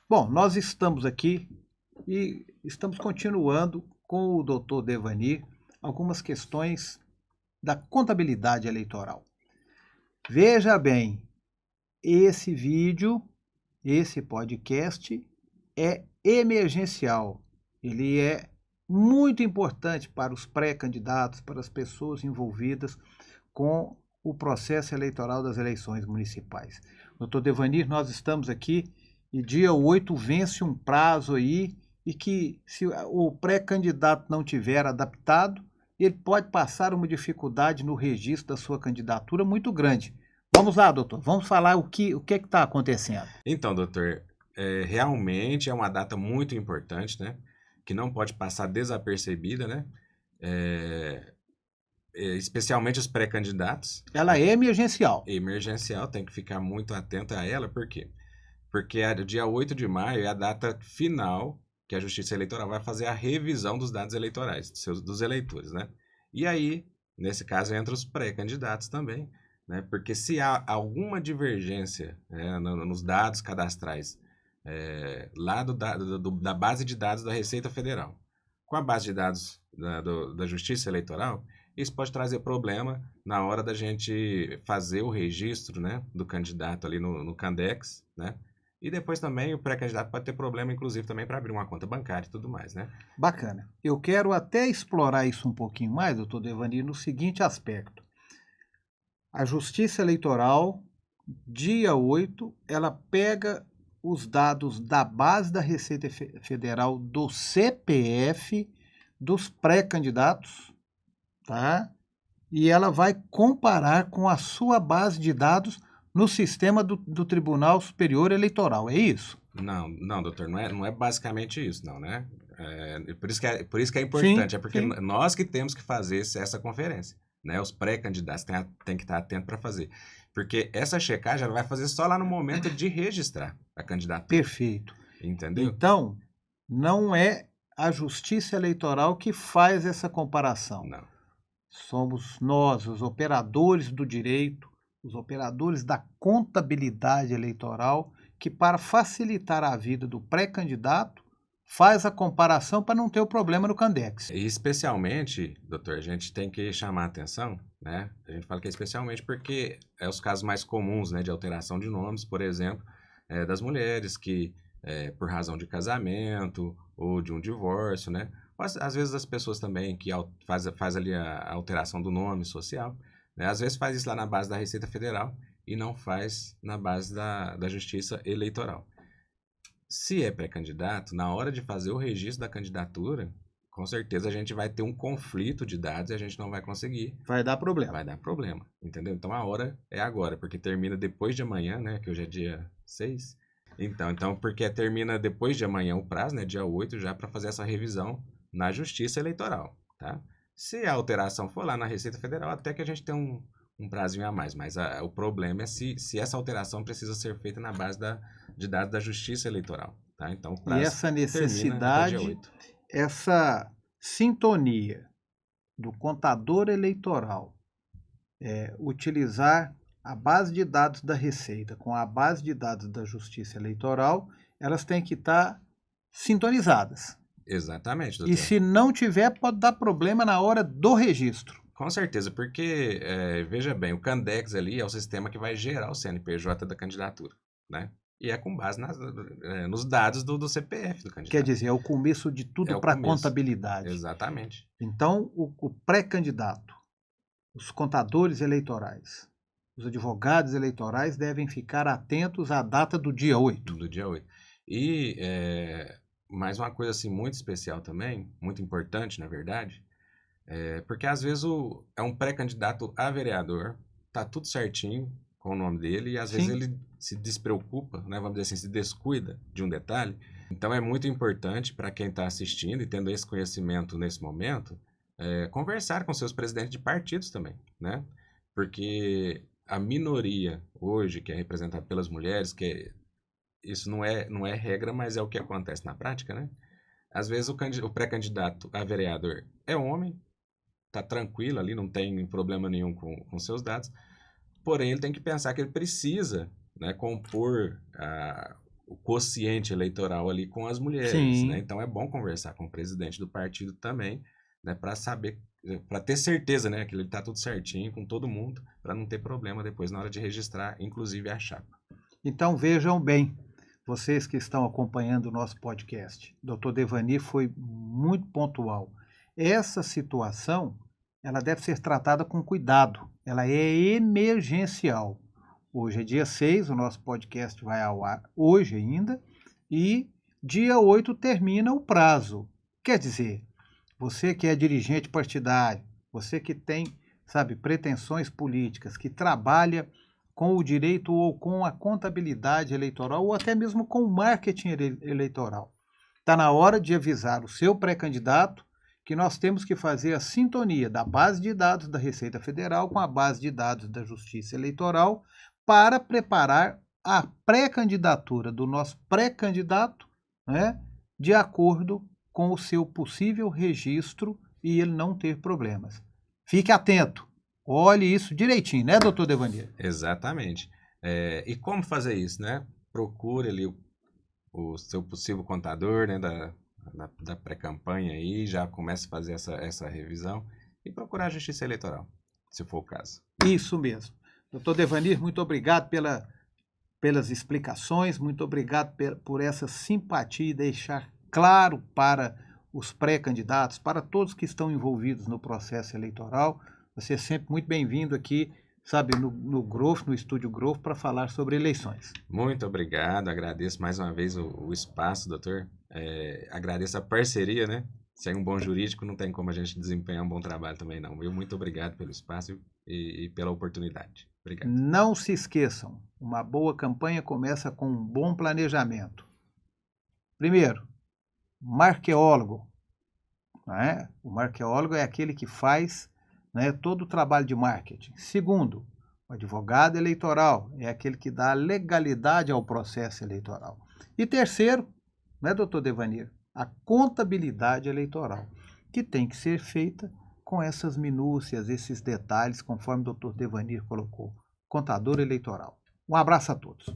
Bom, nós estamos aqui e estamos continuando com o doutor Devanir algumas questões da contabilidade eleitoral. Veja bem, esse vídeo, esse podcast é emergencial. Ele é muito importante para os pré-candidatos, para as pessoas envolvidas com o processo eleitoral das eleições municipais. Doutor Devanir, nós estamos aqui e dia 8 vence um prazo aí e que se o pré-candidato não tiver adaptado, ele pode passar uma dificuldade no registro da sua candidatura muito grande. Vamos lá, doutor, vamos falar o que é que está acontecendo. Então, doutor, realmente é uma data muito importante, né? Que não pode passar desapercebida, né? É, especialmente os pré-candidatos, Ela né? é emergencial. Emergencial, tem que ficar muito atento a ela, por quê? Porque o dia 8 de maio é a data final que a Justiça Eleitoral vai fazer a revisão dos dados eleitorais, dos eleitores, né? E aí, nesse caso, entra os pré-candidatos também, né? Porque se há alguma divergência, né, nos dados cadastrais lá da base de dados da Receita Federal com a base de dados da Justiça Eleitoral, isso pode trazer problema na hora da gente fazer o registro, né, do candidato ali no Candex, né? E depois também o pré-candidato pode ter problema, inclusive, também para abrir uma conta bancária e tudo mais, né? Bacana. Eu quero até explorar isso um pouquinho mais, doutor Devanir, no seguinte aspecto. A Justiça Eleitoral, dia 8, ela pega os dados da base da Receita Federal do CPF dos pré-candidatos, tá? E ela vai comparar com a sua base de dados no sistema do Tribunal Superior Eleitoral, é isso? Não, doutor, não é basicamente isso, não, né? Por isso que é Sim, importante, é porque sim. nós que temos que fazer essa conferência, né? Os pré-candidatos têm que estar atentos para fazer. Porque essa checagem ela vai fazer só lá no momento de registrar a candidatura, Perfeito. entendeu? Então, não é a Justiça Eleitoral que faz essa comparação. Não. Somos nós, os operadores do direito, os operadores da contabilidade eleitoral, que, para facilitar a vida do pré-candidato, faz a comparação para não ter o problema no Candex. E especialmente, doutor, a gente tem que chamar a atenção, né? A gente fala que é especialmente porque é os casos mais comuns, né, de alteração de nomes, por exemplo, das mulheres que, por razão de casamento ou de um divórcio, né? Ou às vezes as pessoas também que faz ali a alteração do nome social, né? Às vezes faz isso lá na base da Receita Federal e não faz na base da Justiça Eleitoral. Se é pré-candidato, na hora de fazer o registro da candidatura, com certeza a gente vai ter um conflito de dados e a gente não vai conseguir. Vai dar problema. Vai dar problema, entendeu? Então a hora é agora, porque termina depois de amanhã, né? Que hoje é dia 6. Então porque termina depois de amanhã o prazo, né? Dia 8 já para fazer essa revisão na Justiça Eleitoral, tá? Se a alteração for lá na Receita Federal, até que a gente tem um prazinho a mais, mas o problema é se essa alteração precisa ser feita na base de dados da Justiça Eleitoral, tá? Então o E prazo essa termina até o dia necessidade, 8. essa sintonia do contador eleitoral utilizar a base de dados da Receita com a base de dados da Justiça Eleitoral, elas têm que estar sintonizadas. Exatamente, E doutor. se não tiver, pode dar problema na hora do registro. Com certeza, porque, veja bem, o Candex ali é o sistema que vai gerar o CNPJ da candidatura, né? E é com base nos dados do CPF do Quer candidato. dizer, é o começo de É tudo o para a começo. contabilidade. Exatamente. Então, o pré-candidato, os contadores eleitorais, os advogados eleitorais devem ficar atentos à data do dia 8. Do dia 8. E mais uma coisa assim muito especial também, muito importante, na verdade, porque às vezes é um pré-candidato a vereador, tá tudo certinho com o nome dele, e às vezes Sim, ele se despreocupa, né, vamos dizer assim, se descuida de um detalhe. Então é muito importante para quem está assistindo e tendo esse conhecimento nesse momento, conversar com seus presidentes de partidos também, né? Porque a minoria hoje, que é representada pelas mulheres, isso não é regra, mas é o que acontece na prática, né? Às vezes o pré-candidato a vereador é homem, tá tranquilo ali, não tem problema nenhum com seus dados, porém ele tem que pensar que ele precisa, né, compor o quociente eleitoral ali com as mulheres, Sim. né? Então é bom conversar com o presidente do partido também, né? Para saber, para ter certeza, né? Que ele está tudo certinho com todo mundo, para não ter problema depois na hora de registrar, inclusive a chapa. Então vejam bem, vocês que estão acompanhando o nosso podcast. Dr. Devani foi muito pontual. Essa situação, ela deve ser tratada com cuidado. Ela é emergencial. Hoje é dia 6, o nosso podcast vai ao ar hoje ainda, e dia 8 termina o prazo. Quer dizer, você que é dirigente partidário, você que tem, sabe, pretensões políticas, que trabalha com o direito ou com a contabilidade eleitoral ou até mesmo com o marketing eleitoral. Está na hora de avisar o seu pré-candidato que nós temos que fazer a sintonia da base de dados da Receita Federal com a base de dados da Justiça Eleitoral para preparar a pré-candidatura do nosso pré-candidato, né, de acordo com o seu possível registro e ele não ter problemas. Fique atento. Olhe isso direitinho, né, doutor Devani? Exatamente. E como fazer isso, né? Procure ali o seu possível contador, né, da pré-campanha aí, já comece a fazer essa revisão e procurar a Justiça Eleitoral, se for o caso. Isso mesmo. Doutor Devanir, muito obrigado pelas explicações, muito obrigado por essa simpatia e deixar claro para os pré-candidatos, para todos que estão envolvidos no processo eleitoral. Você é sempre muito bem-vindo aqui, sabe, no Growth, no Estúdio Growth, para falar sobre eleições. Muito obrigado, agradeço mais uma vez o espaço, doutor. Agradeço a parceria, né? Sem um bom jurídico não tem como a gente desempenhar um bom trabalho também não. Muito obrigado pelo espaço e pela oportunidade. Obrigado. Não se esqueçam, uma boa campanha começa com um bom planejamento. Primeiro, marqueólogo. Né? O marqueólogo é aquele que faz, né, todo o trabalho de marketing. Segundo, o advogado eleitoral é aquele que dá legalidade ao processo eleitoral. E terceiro, né, doutor Devanir, a contabilidade eleitoral, que tem que ser feita com essas minúcias, esses detalhes, conforme o doutor Devanir colocou. Contador eleitoral. Um abraço a todos.